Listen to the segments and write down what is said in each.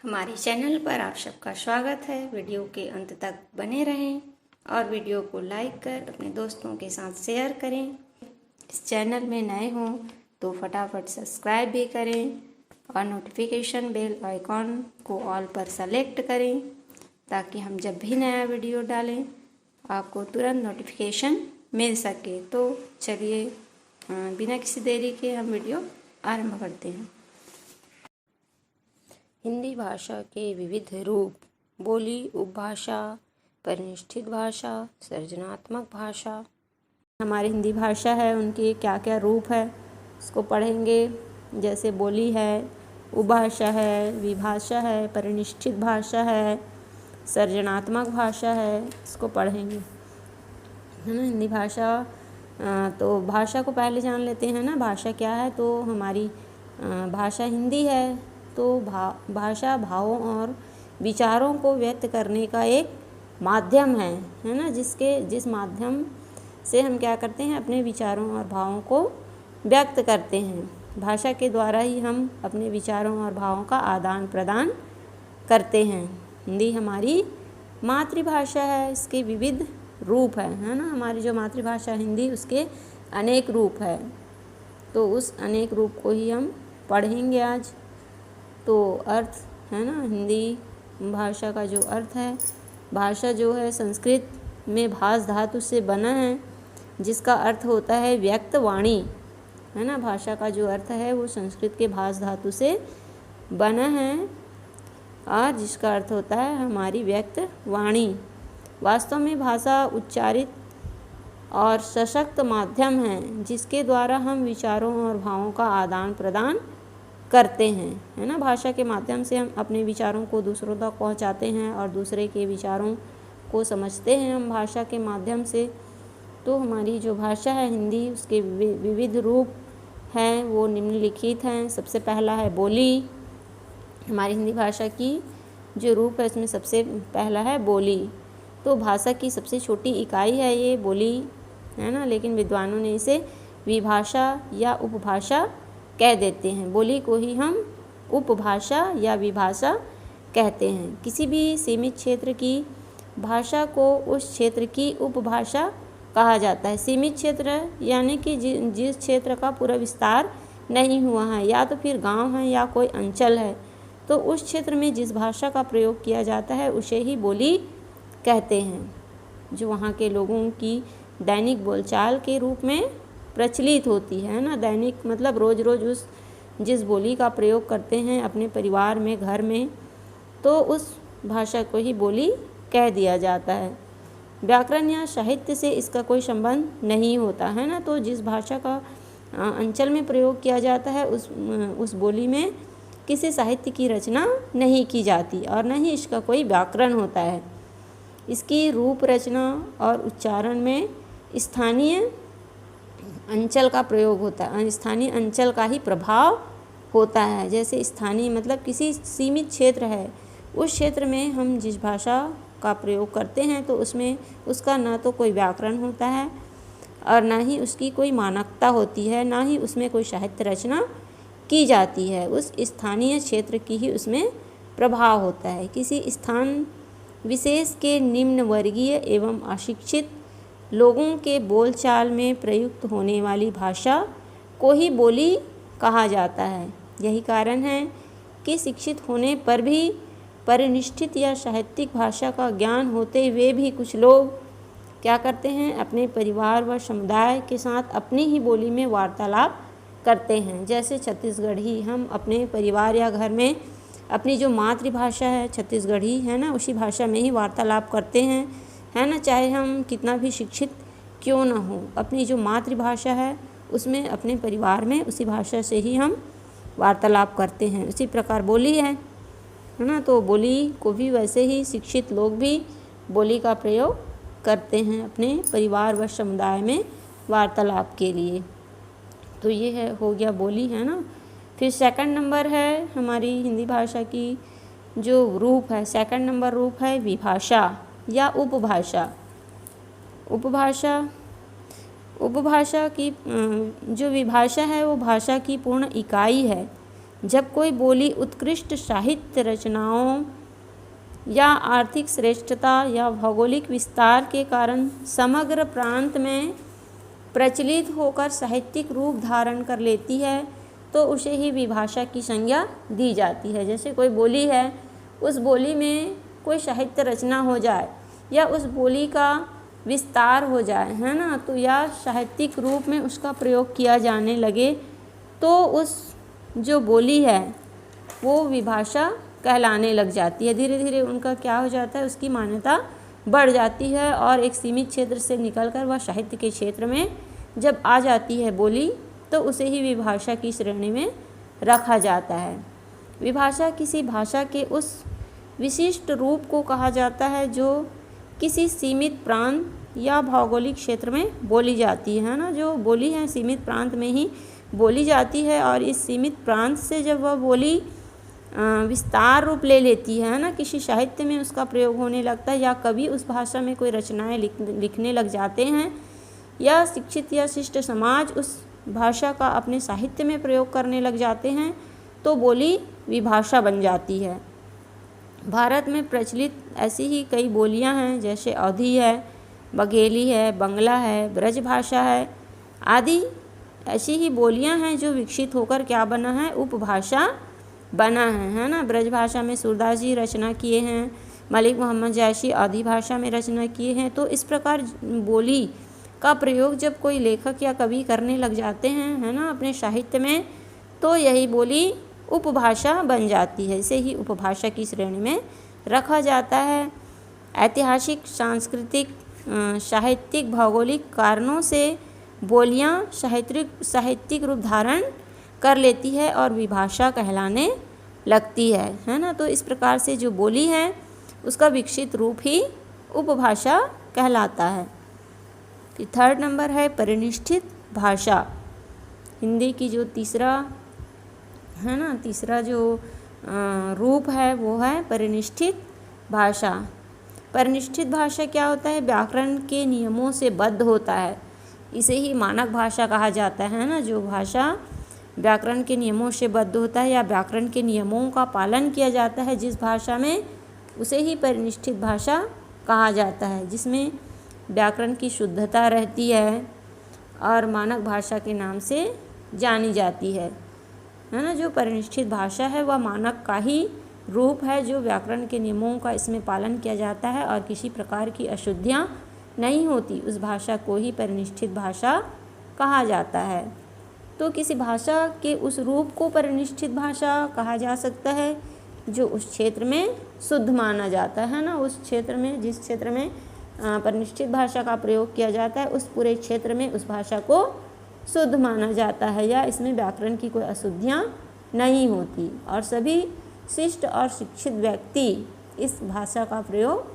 हमारे चैनल पर आप सबका स्वागत है। वीडियो के अंत तक बने रहें और वीडियो को लाइक कर अपने दोस्तों के साथ शेयर करें। इस चैनल में नए हों तो फटाफट सब्सक्राइब भी करें और नोटिफिकेशन बेल आइकॉन को ऑल पर सेलेक्ट करें ताकि हम जब भी नया वीडियो डालें आपको तुरंत नोटिफिकेशन मिल सके। तो चलिए बिना किसी देरी के हम वीडियो आरंभ करते हैं। हिंदी भाषा के विविध रूप: बोली, उपभाषा, परिनिष्ठित भाषा, सृजनात्मक भाषा। हमारी हिंदी भाषा है उनके क्या क्या रूप है उसको पढ़ेंगे। जैसे बोली है, उपभाषा है, विभाषा है, परिनिष्ठित भाषा है, सृजनात्मक भाषा है, इसको पढ़ेंगे, है ना। हिंदी भाषा तो भाषा को पहले जान लेते हैं ना। भाषा क्या है? तो हमारी भाषा हिंदी है तो भाषा भावों और विचारों को व्यक्त करने का एक माध्यम है ना। जिस माध्यम से हम क्या करते हैं, अपने विचारों और भावों को व्यक्त करते हैं। भाषा के द्वारा ही हम अपने विचारों और भावों का आदान प्रदान करते हैं। हिंदी हमारी मातृभाषा है, इसके विविध रूप है ना। हमारी जो मातृभाषा हिंदी उसके अनेक रूप है, तो उस अनेक रूप को ही हम पढ़ेंगे आज। तो अर्थ है ना, हिंदी भाषा का जो अर्थ है, भाषा जो है संस्कृत में भाष धातु से बना है जिसका अर्थ होता है व्यक्त वाणी, है ना। भाषा का जो अर्थ है वो संस्कृत के भाष धातु से बना है और जिसका अर्थ होता है हमारी व्यक्त वाणी। वास्तव में भाषा उच्चारित और सशक्त माध्यम है जिसके द्वारा हम विचारों और भावों का आदान प्रदान करते हैं, है ना। भाषा के माध्यम से हम अपने विचारों को दूसरों तक पहुंचाते हैं और दूसरे के विचारों को समझते हैं हम भाषा के माध्यम से। तो हमारी जो भाषा है हिंदी उसके विविध रूप हैं वो निम्नलिखित हैं। सबसे पहला है बोली। हमारी हिंदी भाषा की जो रूप है उसमें सबसे पहला है बोली। तो भाषा की सबसे छोटी इकाई है ये बोली, है ना, लेकिन विद्वानों ने इसे विभाषा या उपभाषा कह देते हैं। बोली को ही हम उपभाषा या विभाषा कहते हैं। किसी भी सीमित क्षेत्र की भाषा को उस क्षेत्र की उपभाषा कहा जाता है। सीमित क्षेत्र यानी कि जिस क्षेत्र का पूरा विस्तार नहीं हुआ है, या तो फिर गांव है या कोई अंचल है, तो उस क्षेत्र में जिस भाषा का प्रयोग किया जाता है उसे ही बोली कहते हैं, जो वहाँ के लोगों की दैनिक बोलचाल के रूप में प्रचलित होती है ना। दैनिक मतलब रोज़ रोज़ जिस बोली का प्रयोग करते हैं अपने परिवार में, घर में, तो उस भाषा को ही बोली कह दिया जाता है। व्याकरण या साहित्य से इसका कोई संबंध नहीं होता है ना। तो जिस भाषा का अंचल में प्रयोग किया जाता है उस बोली में किसी साहित्य की रचना नहीं की जाती और न ही इसका कोई व्याकरण होता है। इसकी रूप रचना और उच्चारण में स्थानीय अंचल का प्रयोग होता है, स्थानीय अंचल का ही प्रभाव होता है। जैसे स्थानीय मतलब किसी सीमित क्षेत्र है, उस क्षेत्र में हम जिस भाषा का प्रयोग करते हैं तो उसमें उसका ना तो कोई व्याकरण होता है और ना ही उसकी कोई मानकता होती है, ना ही उसमें कोई साहित्य रचना की जाती है। उस स्थानीय क्षेत्र की ही उसमें प्रभाव होता है। किसी स्थान विशेष के निम्न वर्गीय एवं अशिक्षित लोगों के बोलचाल में प्रयुक्त होने वाली भाषा को ही बोली कहा जाता है। यही कारण है कि शिक्षित होने पर भी परिनिष्ठित या साहित्यिक भाषा का ज्ञान होते हुए भी कुछ लोग क्या करते हैं, अपने परिवार व समुदाय के साथ अपनी ही बोली में वार्तालाप करते हैं। जैसे छत्तीसगढ़ी, हम अपने परिवार या घर में अपनी जो मातृभाषा है छत्तीसगढ़ी है ना, उसी भाषा में ही वार्तालाप करते हैं, है ना। चाहे हम कितना भी शिक्षित क्यों ना हो, अपनी जो मातृभाषा है उसमें अपने परिवार में उसी भाषा से ही हम वार्तालाप करते हैं। उसी प्रकार बोली है ना। तो बोली को भी वैसे ही शिक्षित लोग भी बोली का प्रयोग करते हैं अपने परिवार व समुदाय में वार्तालाप के लिए। तो ये हो गया बोली, है ना। फिर सेकंड नंबर है हमारी हिंदी भाषा की जो रूप है, सेकंड नंबर रूप है विभाषा या उपभाषा। उपभाषा की जो विभाषा है वो भाषा की पूर्ण इकाई है जब कोई बोली उत्कृष्ट साहित्य रचनाओं या आर्थिक श्रेष्ठता या भौगोलिक विस्तार के कारण समग्र प्रांत में प्रचलित होकर साहित्यिक रूप धारण कर लेती है तो उसे ही विभाषा की संज्ञा दी जाती है। जैसे कोई बोली है, उस बोली में कोई साहित्य रचना हो जाए या उस बोली का विस्तार हो जाए, है ना, तो या साहित्यिक रूप में उसका प्रयोग किया जाने लगे तो उस जो बोली है वो विभाषा कहलाने लग जाती है। धीरे धीरे उनका क्या हो जाता है, उसकी मान्यता बढ़ जाती है और एक सीमित क्षेत्र से निकलकर वह साहित्य के क्षेत्र में जब आ जाती है बोली तो उसे ही विभाषा की श्रेणी में रखा जाता है। विभाषा किसी भाषा के उस विशिष्ट रूप को कहा जाता है जो किसी सीमित प्रांत या भौगोलिक क्षेत्र में बोली जाती है ना, जो बोली है सीमित प्रांत में ही बोली जाती है और इस सीमित प्रांत से जब वह बोली विस्तार रूप ले लेती है ना, किसी साहित्य में उसका प्रयोग होने लगता है या कभी उस भाषा में कोई रचनाएं लिखने लग जाते हैं या शिक्षित या शिष्ट समाज उस भाषा का अपने साहित्य में प्रयोग करने लग जाते हैं तो बोली विभाषा बन जाती है। भारत में प्रचलित ऐसी ही कई बोलियां हैं, जैसे अवधी है, बघेली है, बंगला है, ब्रज भाषा है आदि ऐसी ही बोलियां हैं जो विकसित होकर क्या बना है, उपभाषा बना है ना। ब्रज भाषा में सूरदास जी रचना किए हैं, मलिक मोहम्मद जैशी अवधी भाषा में रचना किए हैं। तो इस प्रकार बोली का प्रयोग जब कोई लेखक या कवि करने लग जाते हैं, है ना, अपने साहित्य में, तो यही बोली उपभाषा बन जाती है। इसे ही उपभाषा की श्रेणी में रखा जाता है। ऐतिहासिक, सांस्कृतिक, साहित्यिक, भौगोलिक कारणों से बोलियां साहित्यिक रूप धारण कर लेती है और विभाषा कहलाने लगती है ना। तो इस प्रकार से जो बोली है उसका विकसित रूप ही उपभाषा कहलाता है। थर्ड नंबर है परिनिष्ठित भाषा। हिंदी की जो तीसरा जो रूप है वो है परिनिष्ठित भाषा। परिनिष्ठित भाषा क्या होता है, व्याकरण के नियमों से बद्ध होता है। इसे ही मानक भाषा कहा जाता है ना। जो भाषा व्याकरण के नियमों से बद्ध होता है या व्याकरण के नियमों का पालन किया जाता है जिस भाषा में, उसे ही परिनिष्ठित भाषा कहा जाता है, जिसमें व्याकरण की शुद्धता रहती है और मानक भाषा के नाम से जानी जाती है ना। जो परिनिष्ठित भाषा है वह मानक का ही रूप है, जो व्याकरण के नियमों का इसमें पालन किया जाता है और किसी प्रकार की अशुद्धियाँ नहीं होती, उस भाषा को ही परिनिष्ठित भाषा कहा जाता है। तो किसी भाषा के उस रूप को परिनिष्ठित भाषा कहा जा सकता है जो उस क्षेत्र में शुद्ध माना जाता है ना। उस क्षेत्र में, जिस क्षेत्र में परिनिष्ठित भाषा का प्रयोग किया जाता है, उस पूरे क्षेत्र में उस भाषा को शुद्ध माना जाता है या इसमें व्याकरण की कोई अशुद्धियाँ नहीं होती और सभी शिष्ट और शिक्षित व्यक्ति इस भाषा का प्रयोग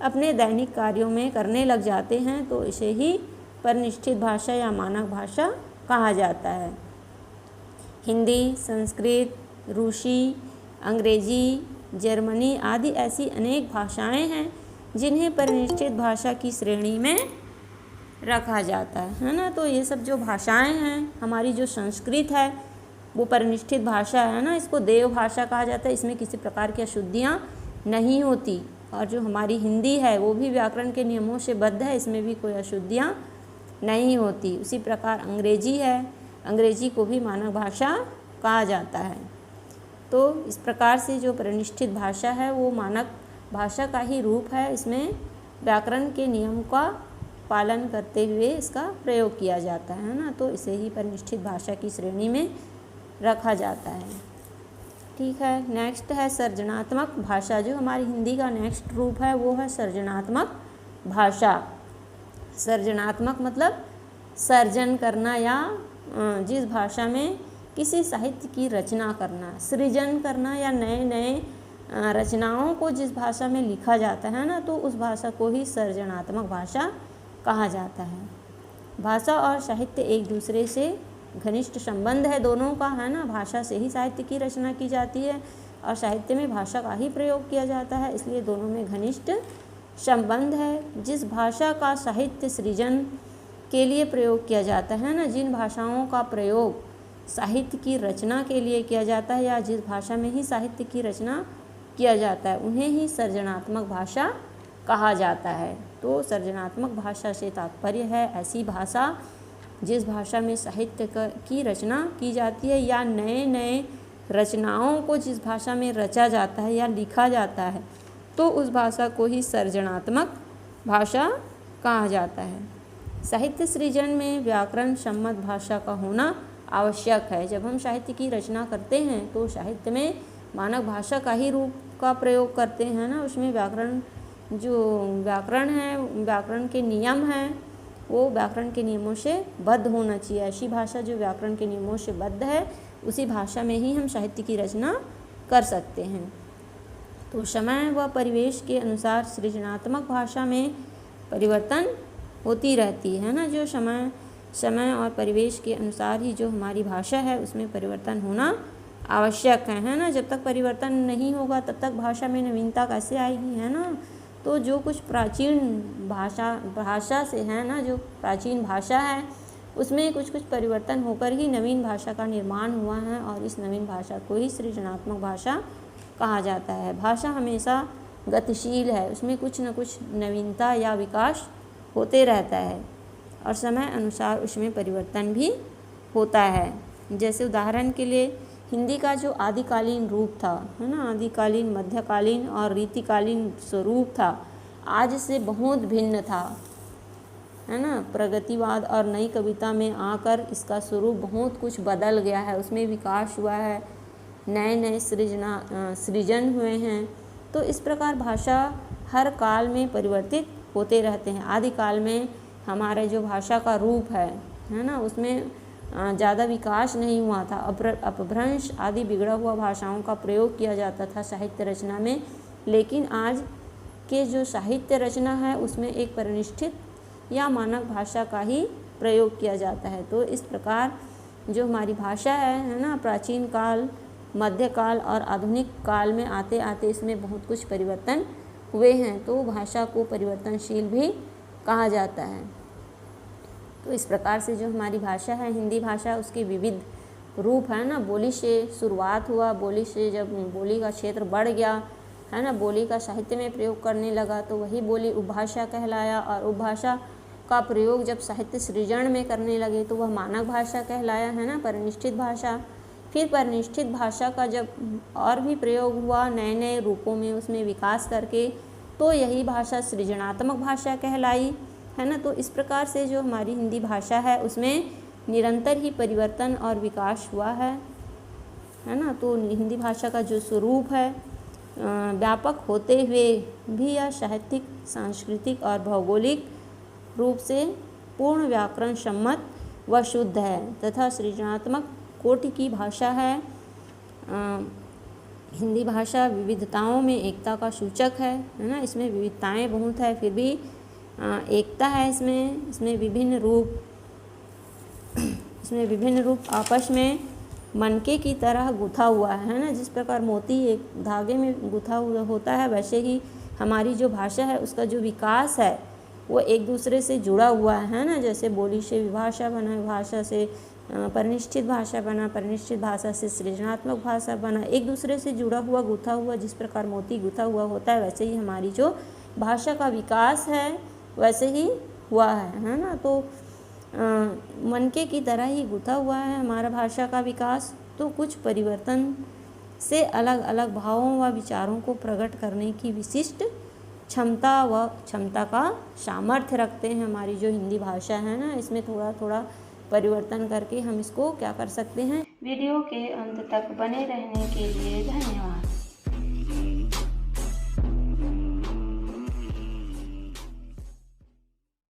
अपने दैनिक कार्यों में करने लग जाते हैं, तो इसे ही परिनिष्ठित भाषा या मानक भाषा कहा जाता है। हिंदी, संस्कृत, रूसी, अंग्रेजी, जर्मनी आदि ऐसी अनेक भाषाएं हैं जिन्हें परिनिष्ठित भाषा की श्रेणी में रखा जाता है ना। तो ये सब जो भाषाएं हैं, हमारी जो संस्कृत है वो परिनिष्ठित भाषा है ना, इसको देव भाषा कहा जाता है, इसमें किसी प्रकार की अशुद्धियाँ नहीं होती। और जो हमारी हिंदी है वो भी व्याकरण के नियमों से बद्ध है, इसमें भी कोई अशुद्धियाँ नहीं होती। उसी प्रकार अंग्रेजी है, अंग्रेजी को भी मानक भाषा कहा जाता है। तो इस प्रकार से जो परिनिष्ठित भाषा है वो मानक भाषा का ही रूप है, इसमें व्याकरण के नियम का पालन करते हुए इसका प्रयोग किया जाता है ना। तो इसे ही परिनिष्ठित भाषा की श्रेणी में रखा जाता है। ठीक है, नेक्स्ट है सर्जनात्मक भाषा। जो हमारी हिंदी का नेक्स्ट रूप है वो है सर्जनात्मक भाषा। सर्जनात्मक मतलब सर्जन करना या जिस भाषा में किसी साहित्य की रचना करना, सृजन करना या नए नए रचनाओं को जिस भाषा में लिखा जाता है ना, तो उस भाषा को ही सर्जनात्मक भाषा कहा जाता है। भाषा और साहित्य एक दूसरे से घनिष्ठ संबंध है दोनों का, है ना। भाषा से ही साहित्य की रचना की जाती है और साहित्य में भाषा का ही प्रयोग किया जाता है, इसलिए दोनों में घनिष्ठ संबंध है। जिस भाषा का साहित्य सृजन के लिए प्रयोग किया जाता है ना, जिन भाषाओं का प्रयोग साहित्य की रचना के लिए किया जाता है या जिस भाषा में ही साहित्य की रचना किया जाता है उन्हें ही सृजनात्मक भाषा कहा जाता है। तो सृजनात्मक भाषा से तात्पर्य है ऐसी भाषा जिस भाषा में साहित्य की रचना की जाती है या नए नए रचनाओं को जिस भाषा में रचा जाता है या लिखा जाता है तो उस भाषा को ही सृजनात्मक भाषा कहा जाता है। साहित्य सृजन में व्याकरण सम्मत भाषा का होना आवश्यक है। जब हम साहित्य की रचना करते हैं तो साहित्य में मानक भाषा का ही रूप का प्रयोग करते हैं ना, उसमें व्याकरण है, व्याकरण के नियम हैं, वो व्याकरण के नियमों से बद्ध होना चाहिए। ऐसी भाषा जो व्याकरण के नियमों से बद्ध है उसी भाषा में ही हम साहित्य की रचना कर सकते हैं। तो समय व परिवेश के अनुसार सृजनात्मक भाषा में परिवर्तन होती रहती है ना, जो समय और परिवेश के अनुसार ही जो हमारी भाषा है उसमें परिवर्तन होना आवश्यक है ना। जब तक परिवर्तन नहीं होगा तब तक भाषा में नवीनता कैसे आएगी, है ना। तो जो कुछ प्राचीन भाषा से है ना, जो प्राचीन भाषा है उसमें कुछ परिवर्तन होकर ही नवीन भाषा का निर्माण हुआ है और इस नवीन भाषा को ही सृजनात्मक भाषा कहा जाता है। भाषा हमेशा गतिशील है, उसमें कुछ न कुछ नवीनता या विकास होते रहता है और समय अनुसार उसमें परिवर्तन भी होता है। जैसे उदाहरण के लिए हिंदी का जो आदिकालीन रूप था, है ना, आदिकालीन, मध्यकालीन और रीतिकालीन स्वरूप था, आज से बहुत भिन्न था, है ना। प्रगतिवाद और नई कविता में आकर इसका स्वरूप बहुत कुछ बदल गया है, उसमें विकास हुआ है, नए नए सृजन हुए हैं। तो इस प्रकार भाषा हर काल में परिवर्तित होते रहते हैं। आदिकाल में हमारे जो भाषा का रूप है ना, उसमें ज़्यादा विकास नहीं हुआ था, अपभ्रंश आदि बिगड़ा हुआ भाषाओं का प्रयोग किया जाता था साहित्य रचना में। लेकिन आज के जो साहित्य रचना है उसमें एक परिनिष्ठित या मानक भाषा का ही प्रयोग किया जाता है। तो इस प्रकार जो हमारी भाषा है ना, प्राचीन काल, मध्यकाल और आधुनिक काल में आते आते इसमें बहुत कुछ परिवर्तन हुए हैं, तो भाषा को परिवर्तनशील भी कहा जाता है। तो इस प्रकार से जो हमारी भाषा है, हिंदी भाषा, उसके विविध रूप है ना। बोली से शुरुआत हुआ, बोली से जब बोली का क्षेत्र बढ़ गया, है ना, बोली का साहित्य में प्रयोग करने लगा तो वही बोली उपभाषा कहलाया और उपभाषा का प्रयोग जब साहित्य सृजन में करने लगे तो वह मानक भाषा कहलाया, है ना, परिनिष्ठित भाषा। फिर परिनिष्ठित भाषा का जब और भी प्रयोग हुआ नए नए रूपों में, उसमें विकास करके, तो यही भाषा सृजनात्मक भाषा कहलाई, है ना। तो इस प्रकार से जो हमारी हिंदी भाषा है उसमें निरंतर ही परिवर्तन और विकास हुआ है ना। तो हिंदी भाषा का जो स्वरूप है व्यापक होते हुए भी यह साहित्यिक, सांस्कृतिक और भौगोलिक रूप से पूर्ण व्याकरण सम्मत व शुद्ध है तथा सृजनात्मक कोटि की भाषा है। हिंदी भाषा विविधताओं में एकता का सूचक है ना। इसमें विविधताएं बहुत है फिर भी एकता है इसमें विभिन्न रूप आपस में मनके की तरह गुथा हुआ है ना। जिस प्रकार मोती एक धागे में गुथा हुआ होता है, वैसे ही हमारी जो भाषा है उसका जो विकास है वो एक दूसरे से जुड़ा हुआ है ना। जैसे बोली से विभाषा बना, विभाषा से परिनिष्ठित भाषा बना, परिनिष्ठित भाषा से सृजनात्मक भाषा बना, एक दूसरे से जुड़ा हुआ, गुथा हुआ। जिस प्रकार मोती गुथा हुआ होता है वैसे ही हमारी जो भाषा का विकास है वैसे ही हुआ है ना। तो मनके की तरह ही गुथा हुआ है हमारा भाषा का विकास। तो कुछ परिवर्तन से अलग अलग भावों व विचारों को प्रकट करने की विशिष्ट क्षमता का सामर्थ्य रखते हैं हमारी जो हिंदी भाषा है ना। इसमें थोड़ा थोड़ा परिवर्तन करके हम इसको क्या कर सकते हैं। वीडियो के अंत तक बने रहने के लिए धन्यवाद।